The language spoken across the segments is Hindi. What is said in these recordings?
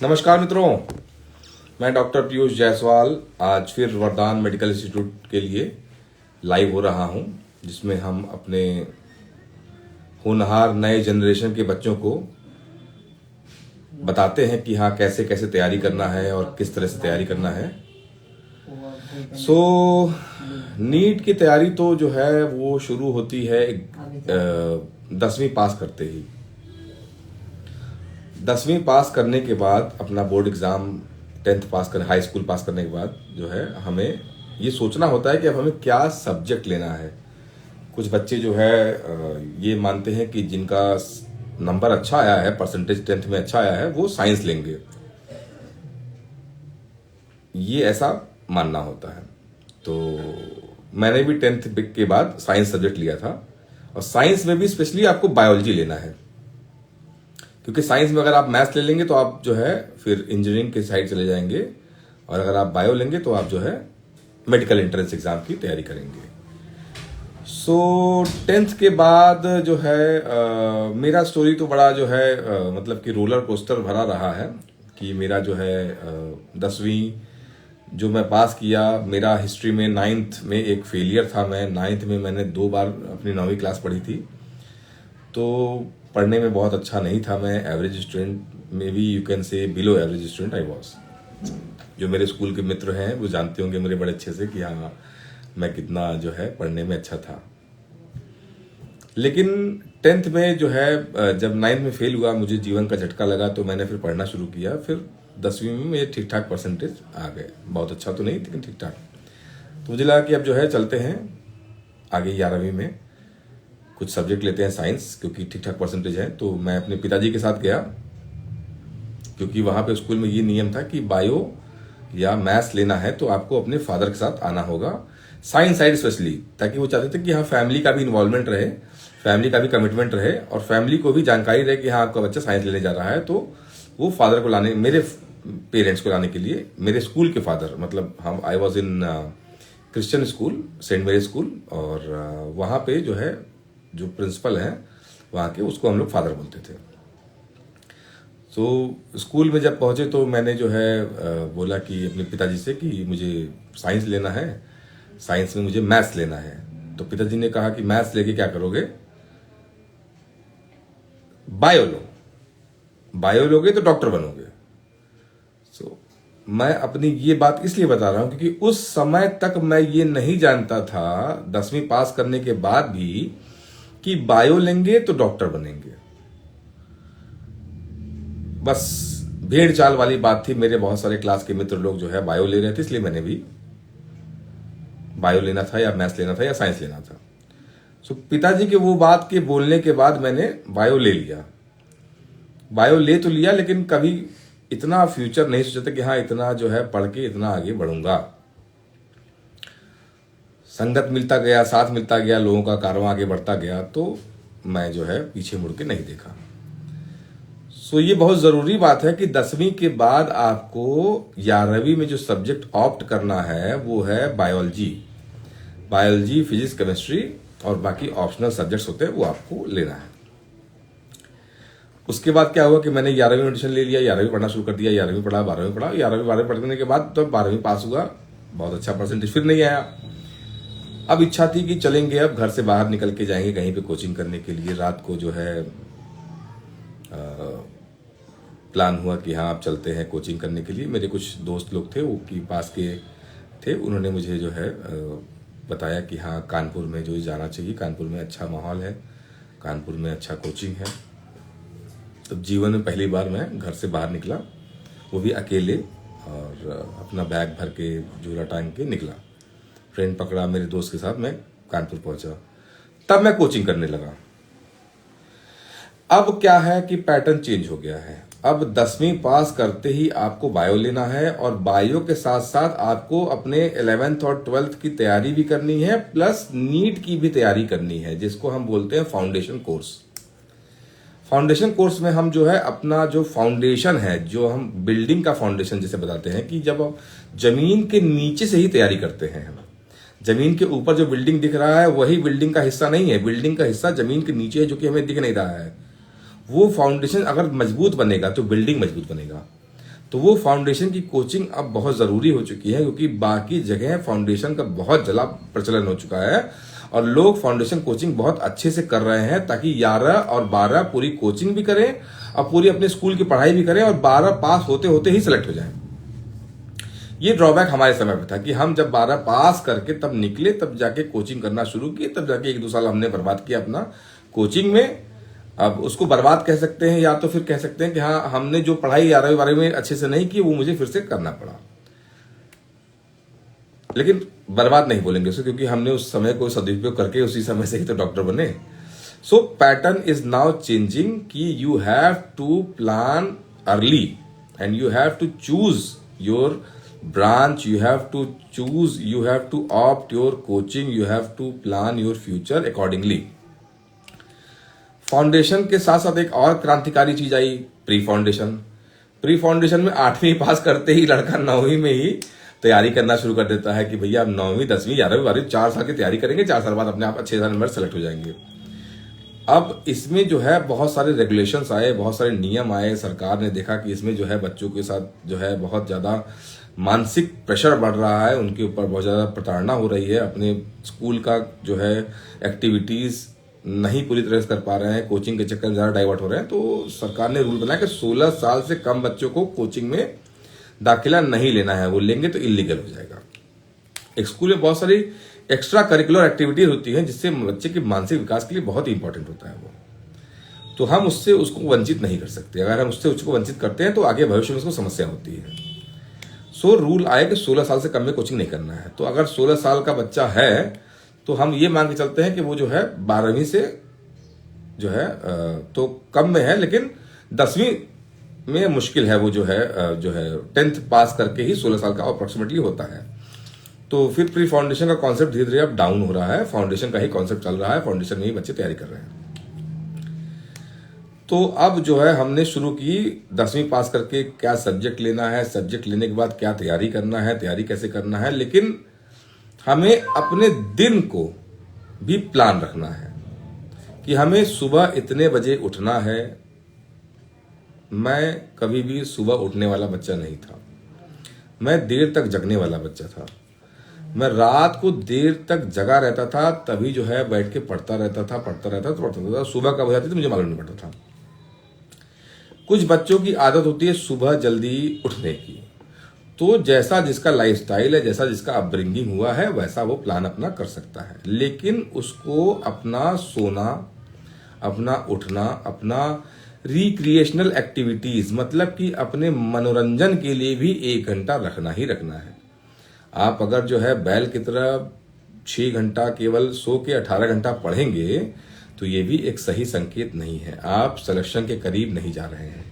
नमस्कार मित्रों, मैं डॉक्टर पीयूष जायसवाल आज फिर वरदान मेडिकल इंस्टीट्यूट के लिए लाइव हो रहा हूं, जिसमें हम अपने होनहार नए जनरेशन के बच्चों को बताते हैं कि हाँ कैसे कैसे तैयारी करना है और किस तरह से तैयारी करना है। नीट की तैयारी तो जो है वो शुरू होती है 10वीं पास करते ही। 10वीं पास करने के बाद अपना बोर्ड एग्जाम, 10th पास कर हाई स्कूल पास करने के बाद जो है हमें ये सोचना होता है कि अब हमें क्या सब्जेक्ट लेना है। कुछ बच्चे जो है ये मानते हैं कि जिनका नंबर अच्छा आया है, परसेंटेज 10th में अच्छा आया है, वो साइंस लेंगे। ये ऐसा मानना होता है। तो मैंने भी 10th के बाद साइंस सब्जेक्ट लिया था, और साइंस में भी स्पेशली आपको बायोलॉजी लेना है, क्योंकि साइंस में अगर आप मैथ्स ले लेंगे तो आप जो है फिर इंजीनियरिंग के साइड चले जाएंगे, और अगर आप बायो लेंगे तो आप जो है मेडिकल एंट्रेंस एग्जाम की तैयारी करेंगे। 10th के बाद जो है मेरा स्टोरी तो बड़ा जो है मतलब कि रोलर कोस्टर भरा रहा है। कि मेरा जो है 10वीं जो मैं पास किया, मेरा हिस्ट्री में 9th में एक फेलियर था। मैं 9th में मैंने 2 बार अपनी 9वीं क्लास पढ़ी थी, तो पढ़ने में बहुत अच्छा नहीं था मैं। एवरेज स्टूडेंट में भी, you can say below average student I was. जो मेरे स्कूल के मित्र हैं वो जानते होंगे मेरे बड़े अच्छे से कि हाँ मैं कितना जो है पढ़ने में अच्छा था। लेकिन 10th में जो है जब 9th में फेल हुआ, मुझे जीवन का झटका लगा, तो मैंने फिर पढ़ना शुरू किया। फिर 10वीं में मेरे ठीक ठाक परसेंटेज आ गए, बहुत अच्छा तो नहीं लेकिन ठीक ठाक। तो मुझे लगा कि अब जो है चलते हैं आगे 11वीं में कुछ सब्जेक्ट लेते हैं साइंस, क्योंकि ठीक ठाक परसेंटेज है। तो मैं अपने पिताजी के साथ गया, क्योंकि वहां पे स्कूल में ये नियम था कि बायो या मैथ्स लेना है तो आपको अपने फादर के साथ आना होगा, साइंस साइड स्पेशली, ताकि वो चाहते थे कि हाँ फैमिली का भी इन्वॉल्वमेंट रहे, फैमिली का भी कमिटमेंट रहे, और फैमिली को भी जानकारी रहे कि हाँ आपका बच्चा साइंस लेने जा रहा है। तो वो फादर को लाने, मेरे पेरेंट्स को लाने के लिए, मेरे स्कूल के फादर, मतलब हम I was in Christian school, Saint Mary school, और वहाँ पे जो है जो प्रिंसिपल हैं वहाँ के, उसको हम लोग फादर बोलते थे। तो स्कूल में जब पहुंचे तो मैंने जो है बोला कि अपने पिताजी से कि मुझे साइंस लेना है, साइंस में मुझे मैथ्स लेना है। तो पिताजी ने कहा कि मैथ्स लेके क्या करोगे, बायो लो, बायो लोगे तो डॉक्टर बनोगे। सो मैं अपनी ये बात इसलिए बता रहा हूं क्योंकि उस समय तक मैं ये नहीं जानता था 10वीं पास करने के बाद भी कि बायो लेंगे तो डॉक्टर बनेंगे। बस भेड़ चाल वाली बात थी। मेरे बहुत सारे क्लास के मित्र लोग जो है बायो ले रहे थे, इसलिए मैंने भी बायो लेना था, या मैथ्स लेना था, या साइंस लेना था। सो पिताजी के वो बात के बोलने के बाद मैंने बायो ले लिया। बायो ले तो लिया, लेकिन कभी इतना फ्यूचर नहीं सोचा था कि हाँ इतना जो है पढ़ के इतना आगे बढ़ूंगा। संगत मिलता गया, साथ मिलता गया, लोगों का कारवां आगे बढ़ता गया, तो मैं जो है पीछे मुड़ के नहीं देखा। सो ये बहुत जरूरी बात है कि 10वीं के बाद आपको 11वीं में जो सब्जेक्ट ऑप्ट करना है वो है बायोलॉजी, फिजिक्स, केमिस्ट्री, और बाकी ऑप्शनल सब्जेक्ट्स होते हैं वो आपको लेना है। उसके बाद क्या हुआ कि मैंने 11वीं में एडमिशन ले लिया, 11वीं पढ़ना शुरू कर दिया, 11वीं पढ़ा, 12वीं पढ़ा, 11वीं पढ़ने के बाद तो 12वीं पास हुआ, बहुत अच्छा परसेंटेज फिर नहीं आया। अब इच्छा थी कि चलेंगे, अब घर से बाहर निकल के जाएंगे कहीं पे कोचिंग करने के लिए। रात को जो है प्लान हुआ कि हाँ आप चलते हैं कोचिंग करने के लिए। मेरे कुछ दोस्त लोग थे वो कि पास के थे, उन्होंने मुझे जो है बताया कि हाँ कानपुर में जो जाना चाहिए, कानपुर में अच्छा माहौल है, कानपुर में अच्छा कोचिंग है। तब जीवन में पहली बार मैं घर से बाहर निकला, वो भी अकेले, और अपना बैग भर के झोला टांग के निकला। ट्रेन पकड़ा, मेरे दोस्त के साथ मैं कानपुर पहुंचा, तब मैं कोचिंग करने लगा। अब क्या है कि पैटर्न चेंज हो गया है। अब 10वीं पास करते ही आपको बायो लेना है, और बायो के साथ साथ आपको अपने 11th और 12th की तैयारी भी करनी है, प्लस नीट की भी तैयारी करनी है, जिसको हम बोलते हैं फाउंडेशन कोर्स। फाउंडेशन कोर्स में हम जो है अपना जो फाउंडेशन है, जो हम बिल्डिंग का फाउंडेशन जिसे बताते हैं, कि जब हम जमीन के नीचे से ही तैयारी करते हैं। हम जमीन के ऊपर जो बिल्डिंग दिख रहा है वही बिल्डिंग का हिस्सा नहीं है, बिल्डिंग का हिस्सा जमीन के नीचे है, जो कि हमें दिख नहीं रहा है। वो फाउंडेशन अगर मजबूत बनेगा तो बिल्डिंग मजबूत बनेगा। तो वो फाउंडेशन की कोचिंग अब बहुत ज़रूरी हो चुकी है, क्योंकि बाकी जगह फाउंडेशन का बहुत जला प्रचलन हो चुका है और लोग फाउंडेशन कोचिंग बहुत अच्छे से कर रहे हैं, ताकि 11 और 12 पूरी कोचिंग भी करें और पूरी अपने स्कूल की पढ़ाई भी करें और 12 पास होते होते ही सिलेक्ट हो जाएं। ये ड्रॉबैक हमारे समय पे था कि हम जब 12 पास करके तब निकले, तब जाके कोचिंग करना शुरू किए, तब जाके 1-2 साल हमने बर्बाद किया अपना कोचिंग में। अब उसको बर्बाद कह सकते हैं या तो फिर कह सकते हैं कि हाँ, हमने जो पढ़ाई 11वीं 12वीं में अच्छे से नहीं की वो मुझे फिर से करना पड़ा, लेकिन बर्बाद नहीं बोलेंगे उसे, क्योंकि हमने उस समय को सदुपयोग करके उसी समय से ही तो डॉक्टर बने। So pattern is now changing कि you have to plan early and you have to choose your branch, you have to choose, you have to opt your coaching, you have to plan your future accordingly. Foundation के साथ साथ एक और क्रांतिकारी चीज आई, प्री फाउंडेशन। प्री फाउंडेशन में 8वीं पास करते ही लड़का 9वीं में ही तैयारी करना शुरू कर देता है कि भैया आप 9वीं 10वीं 11वीं 12वीं 4 साल की तैयारी करेंगे, 4 साल बाद अपने आप अच्छे नंबर सेलेक्ट हो जाएंगे। अब इसमें जो है बहुत सारे रेगुलेशंस आए, बहुत सारे नियम आए। सरकार ने देखा कि इसमें जो है बच्चों के साथ जो है बहुत ज्यादा मानसिक प्रेशर बढ़ रहा है, उनके ऊपर बहुत ज़्यादा प्रताड़ना हो रही है, अपने स्कूल का जो है एक्टिविटीज़ नहीं पूरी तरह से कर पा रहे हैं, कोचिंग के चक्कर में ज़्यादा डाइवर्ट हो रहे हैं। तो सरकार ने रूल बनाया कि 16 साल से कम बच्चों को कोचिंग में दाखिला नहीं लेना है, वो लेंगे तो इलीगल हो जाएगा। एक स्कूल में बहुत सारी एक्स्ट्रा करिकुलर एक्टिविटीज होती हैं जिससे बच्चे के मानसिक विकास के लिए बहुत ही इंपॉर्टेंट होता है वो, तो हम उससे उसको वंचित नहीं कर सकते। अगर हम उसको वंचित करते हैं तो आगे भविष्य में उसको समस्या होती है। सो रूल आए कि 16 साल से कम में कोचिंग नहीं करना है। तो अगर 16 साल का बच्चा है तो हम ये मान के चलते हैं कि वो जो है 12वीं से जो है तो कम में है, लेकिन 10वीं में मुश्किल है, वो जो है 10th पास करके ही 16 साल का अप्रोक्सीमेटली होता है। तो फिर प्री फाउंडेशन का कॉन्सेप्ट धीरे धीरे अब डाउन हो रहा है, फाउंडेशन का ही कॉन्सेप्ट चल रहा है, फाउंडेशन में ही बच्चे तैयारी कर रहे हैं। तो अब जो है हमने शुरू की 10वीं पास करके क्या सब्जेक्ट लेना है, सब्जेक्ट लेने के बाद क्या तैयारी करना है, तैयारी कैसे करना है, लेकिन हमें अपने दिन को भी प्लान रखना है कि हमें सुबह इतने बजे उठना है। मैं कभी भी सुबह उठने वाला बच्चा नहीं था, मैं देर तक जगने वाला बच्चा था। मैं रात को देर तक जगा रहता था, तभी जो है बैठ के पढ़ता रहता था। सुबह कब हो जाती थी मुझे मालूम नहीं पड़ता था। कुछ बच्चों की आदत होती है सुबह जल्दी उठने की, तो जैसा जिसका लाइफस्टाइल है, जैसा जिसका अपब्रिंगिंग हुआ है, वैसा वो प्लान अपना कर सकता है। लेकिन उसको अपना सोना, अपना उठना, अपना रिक्रिएशनल एक्टिविटीज, मतलब कि अपने मनोरंजन के लिए भी 1 घंटा रखना ही रखना है। आप अगर जो है बैल की तरह 6 घंटा केवल सो के 18 घंटा पढ़ेंगे तो ये भी एक सही संकेत नहीं है। आप सिलेक्शन के करीब नहीं जा रहे हैं।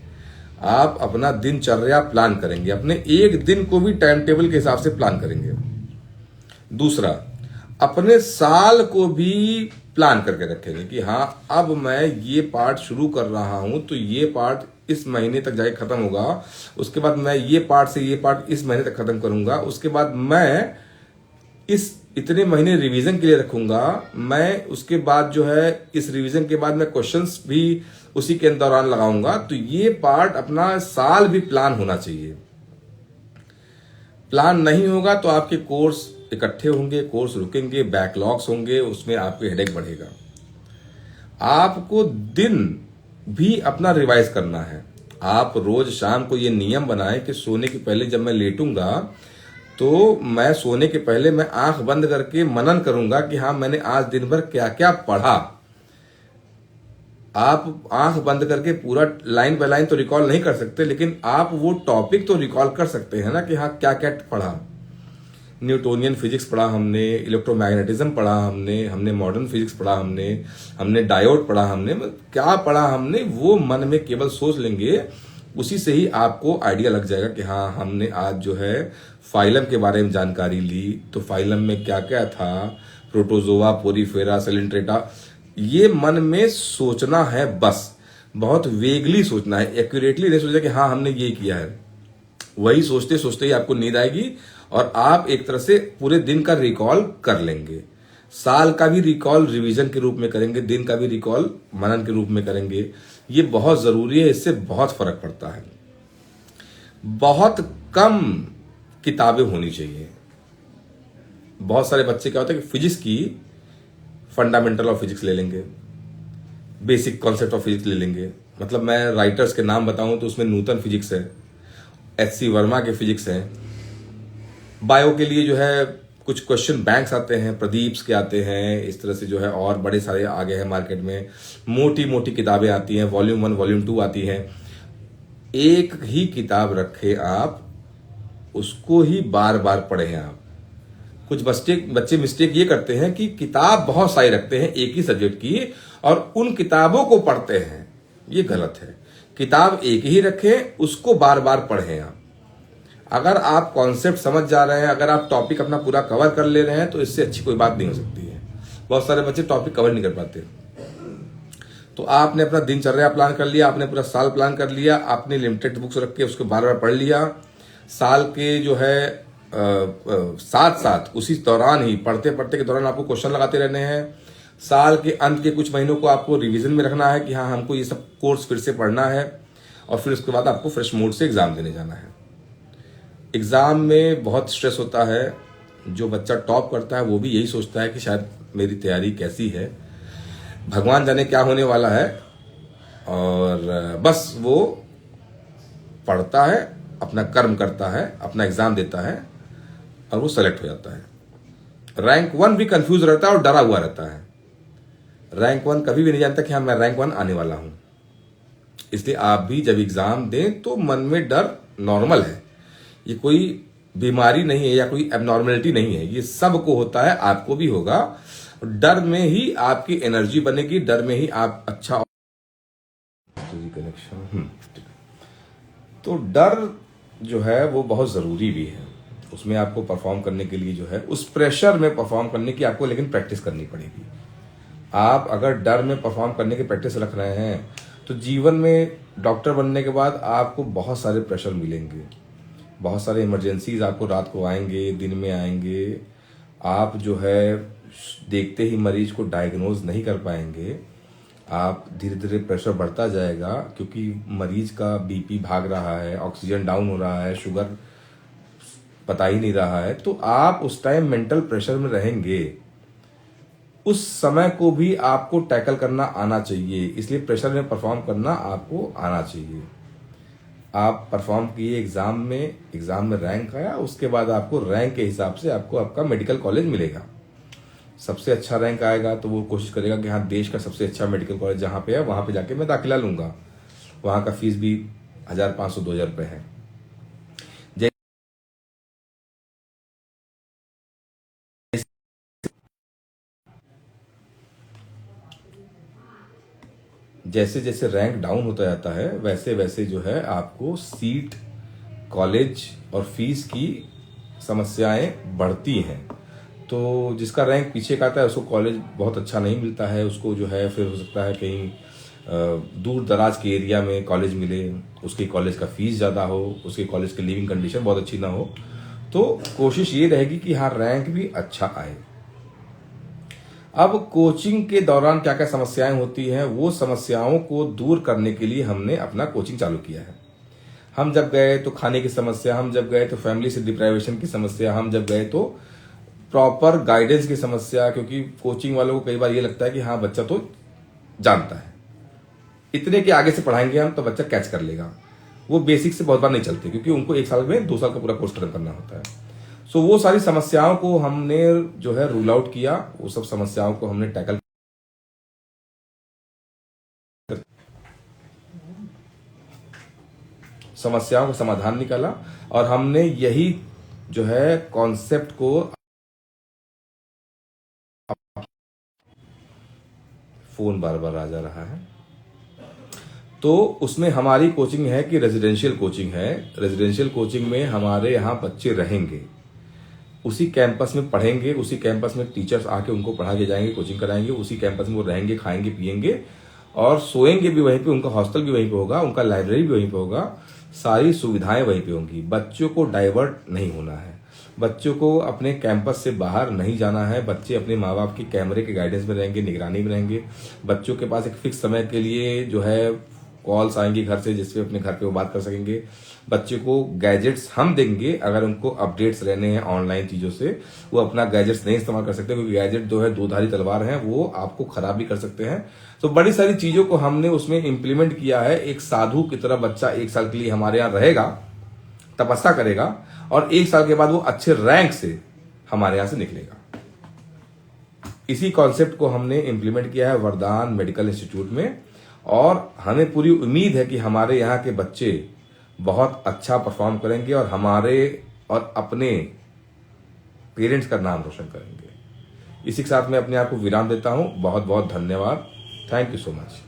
आप अपना दिनचर्या प्लान करेंगे, अपने एक दिन को भी टाइम टेबल के हिसाब से प्लान करेंगे। दूसरा, अपने साल को भी प्लान करके रखेंगे कि हाँ, अब मैं ये पार्ट शुरू कर रहा हूं तो ये पार्ट इस महीने तक जाके खत्म होगा, उसके बाद मैं ये पार्ट से ये पार्ट इस महीने तक खत्म करूंगा, उसके बाद मैं इस इतने महीने रिवीजन के लिए रखूंगा, मैं उसके बाद जो है इस रिवीजन के बाद मैं क्वेश्चंस भी उसी के दौरान लगाऊंगा। तो ये पार्ट अपना साल भी प्लान होना चाहिए। प्लान नहीं होगा तो आपके कोर्स इकट्ठे होंगे, कोर्स रुकेंगे, बैकलॉग्स होंगे, उसमें आपके हेडेक बढ़ेगा। आपको दिन भी अपना रिवाइज करना है। आप रोज शाम को ये नियम बनाएं कि सोने के पहले जब मैं लेटूंगा तो मैं सोने के पहले मैं आंख बंद करके मनन करूंगा कि हाँ, मैंने आज दिन भर क्या क्या पढ़ा। आप आंख बंद करके पूरा लाइन बाय लाइन तो रिकॉल नहीं कर सकते, लेकिन आप वो टॉपिक तो रिकॉल कर सकते हैं ना कि हाँ, क्या क्या पढ़ा। न्यूटोनियन फिजिक्स पढ़ा हमने, इलेक्ट्रोमैग्नेटिज्म पढ़ा हमने मॉडर्न फिजिक्स पढ़ा हमने डायोड पढ़ा, हमने क्या पढ़ा हमने, वो मन में केवल सोच लेंगे। उसी से ही आपको आइडिया लग जाएगा कि हाँ, हमने आज जो है फाइलम के बारे में जानकारी ली, तो फाइलम में क्या क्या था, प्रोटोजोआ, पोरीफेरा, सेलेंट्रेटा। ये मन में सोचना है, बस बहुत वेगली सोचना है, एक्यूरेटली नहीं सोचना कि हाँ, हमने ये किया है। वही सोचते सोचते ही आपको नींद आएगी और आप एक तरह से पूरे दिन का रिकॉल कर लेंगे। साल का भी रिकॉल रिवीजन के रूप में करेंगे, दिन का भी रिकॉल मनन के रूप में करेंगे। ये बहुत जरूरी है, इससे बहुत फर्क पड़ता है। बहुत कम किताबें होनी चाहिए। बहुत सारे बच्चे क्या होता है कि फिजिक्स की फंडामेंटल ऑफ फिजिक्स ले लेंगे, बेसिक कॉन्सेप्ट ऑफ फिजिक्स ले लेंगे। मतलब मैं राइटर्स के नाम बताऊं तो उसमें न्यूटन फिजिक्स है, एच.सी. वर्मा के फिजिक्स हैं। बायो के लिए जो है कुछ क्वेश्चन बैंक्स आते हैं, प्रदीप्स के आते हैं, इस तरह से जो है और बड़े सारे आ गए हैं मार्केट में। मोटी मोटी किताबें आती हैं, वॉल्यूम 1 वॉल्यूम 2 आती हैं। एक ही किताब रखे आप, उसको ही बार बार पढ़ें आप। कुछ बच्चे मिस्टेक ये करते हैं कि किताब बहुत सारी रखते हैं एक ही सब्जेक्ट की और उन किताबों को पढ़ते हैं। ये गलत है। किताब एक ही रखें, उसको बार बार पढ़ें आप। अगर आप कॉन्सेप्ट समझ जा रहे हैं, अगर आप टॉपिक अपना पूरा कवर कर ले रहे हैं, तो इससे अच्छी कोई बात नहीं हो सकती है। बहुत सारे बच्चे टॉपिक कवर नहीं कर पाते। तो आपने अपना दिनचर्या प्लान कर लिया, आपने पूरा साल प्लान कर लिया, आपने लिमिटेड बुक्स रख के उसको बार बार पढ़ लिया। साल के जो है साथ साथ उसी दौरान ही पढ़ते पढ़ते के दौरान आपको क्वेश्चन लगाते रहने हैं। साल के अंत के कुछ महीनों को आपको रिवीजन में रखना है कि हाँ, हमको ये सब कोर्स फिर से पढ़ना है, और फिर उसके बाद आपको फ्रेश मूड से एग्जाम देने जाना है। एग्जाम में बहुत स्ट्रेस होता है। जो बच्चा टॉप करता है वो भी यही सोचता है कि शायद मेरी तैयारी कैसी है, भगवान जाने क्या होने वाला है, और बस वो पढ़ता है, अपना कर्म करता है, अपना एग्जाम देता है और वो सेलेक्ट हो जाता है। रैंक 1 भी कंफ्यूज रहता है और डरा हुआ रहता है। रैंक 1 कभी भी नहीं जानता कि हाँ, मैं रैंक 1 आने वाला हूं। इसलिए आप भी जब एग्जाम दें तो मन में डर नॉर्मल है। ये कोई बीमारी नहीं है या कोई एबनॉर्मेलिटी नहीं है, ये सबको होता है, आपको भी होगा। डर में ही आपकी एनर्जी बनेगी, डर में ही आप अच्छा कनेक्शन। तो डर जो है वो बहुत जरूरी भी है। उसमें आपको परफॉर्म करने के लिए जो है, उस प्रेशर में परफॉर्म करने की आपको लेकिन प्रैक्टिस करनी पड़ेगी। आप अगर डर में परफॉर्म करने की प्रैक्टिस रख रहे हैं तो जीवन में डॉक्टर बनने के बाद आपको बहुत सारे प्रेशर मिलेंगे, बहुत सारे इमरजेंसीज आपको रात को आएंगे, दिन में आएंगे। आप जो है देखते ही मरीज को डायग्नोज नहीं कर पाएंगे। आप धीरे धीरे प्रेशर बढ़ता जाएगा क्योंकि मरीज का बीपी भाग रहा है, ऑक्सीजन डाउन हो रहा है, शुगर पता ही नहीं रहा है। तो आप उस टाइम मेंटल प्रेशर में रहेंगे। उस समय को भी आपको टैकल करना आना चाहिए। इसलिए प्रेशर में परफॉर्म करना आपको आना चाहिए। आप परफॉर्म किए एग्जाम में रैंक आया, उसके बाद आपको रैंक के हिसाब से आपको आपका मेडिकल कॉलेज मिलेगा। सबसे अच्छा रैंक आएगा तो वो कोशिश करेगा कि हाँ, देश का सबसे अच्छा मेडिकल कॉलेज जहां पे है वहां पे जाके मैं दाखिला लूंगा। वहां का फीस भी 1,500-2,000 रुपए है। जैसे जैसे रैंक डाउन होता जाता है वैसे वैसे जो है आपको सीट, कॉलेज और फीस की समस्याएं बढ़ती हैं। तो जिसका रैंक पीछे का आता है उसको कॉलेज बहुत अच्छा नहीं मिलता है। उसको जो है फिर हो सकता है कहीं दूर दराज के एरिया में कॉलेज मिले, उसके कॉलेज का फीस ज़्यादा हो, उसके कॉलेज की लिविंग कंडीशन बहुत अच्छी ना हो। तो कोशिश ये रहेगी कि हाँ, रैंक भी अच्छा आए। अब कोचिंग के दौरान क्या क्या समस्याएं होती हैं, वो समस्याओं को दूर करने के लिए हमने अपना कोचिंग चालू किया है। हम जब गए तो खाने की समस्या, हम जब गए तो फैमिली से डिप्राइवेशन की समस्या, हम जब गए तो प्रॉपर गाइडेंस की समस्या। क्योंकि कोचिंग वालों को कई बार ये लगता है कि हाँ, बच्चा तो जानता है, इतने के आगे से पढ़ाएंगे हम तो बच्चा कैच कर लेगा। वो बेसिक से बहुत बार नहीं चलते क्योंकि उनको 1 साल में 2 साल का पूरा कोर्स खत्म करना होता है। सो वो सारी समस्याओं को हमने जो है रूल आउट किया, वो सब समस्याओं को हमने टैकल, समस्याओं का समाधान निकाला, और हमने यही जो है कॉन्सेप्ट को फोन बार बार आ जा रहा है। तो उसमें हमारी कोचिंग है कि रेजिडेंशियल कोचिंग है। रेजिडेंशियल कोचिंग में हमारे यहाँ बच्चे रहेंगे, उसी कैंपस में पढ़ेंगे, उसी कैंपस में टीचर्स आके उनको पढ़ा के जाएंगे, कोचिंग कराएंगे, उसी कैंपस में वो रहेंगे, खाएंगे पिएंगे और सोएंगे भी वहीं पे। उनका हॉस्टल भी वहीं पे होगा, उनका लाइब्रेरी भी वहीं पे होगा, सारी सुविधाएं वहीं पे होंगी। बच्चों को डाइवर्ट नहीं होना है, बच्चों को अपने कैंपस से बाहर नहीं जाना है। बच्चे अपने माँ बाप के कैमरे के गाइडेंस में रहेंगे, निगरानी में रहेंगे। बच्चों के पास एक फिक्स समय के लिए जो है कॉल्स आएंगी घर से जिससे अपने घर पे वो बात कर सकेंगे। बच्चे को गैजेट्स हम देंगे, अगर उनको अपडेट्स रहने हैं ऑनलाइन चीजों से, वो अपना गैजेट्स नहीं इस्तेमाल कर सकते, क्योंकि गैजेट जो है दोधारी तलवार है, वो आपको खराब भी कर सकते हैं। तो बड़ी सारी चीजों को हमने उसमें इंप्लीमेंट किया है। एक साधु की तरह बच्चा 1 साल के लिए हमारे यहाँ रहेगा, तपस्या करेगा, और 1 साल के बाद वो अच्छे रैंक से हमारे यहां से निकलेगा। इसी कॉन्सेप्ट को हमने इंप्लीमेंट किया है वरदान मेडिकल इंस्टीट्यूट में, और हमें पूरी उम्मीद है कि हमारे यहाँ के बच्चे बहुत अच्छा परफॉर्म करेंगे और हमारे और अपने पेरेंट्स का नाम रोशन करेंगे। इसी के साथ मैं अपने आप को विराम देता हूं। बहुत बहुत धन्यवाद। Thank you so much.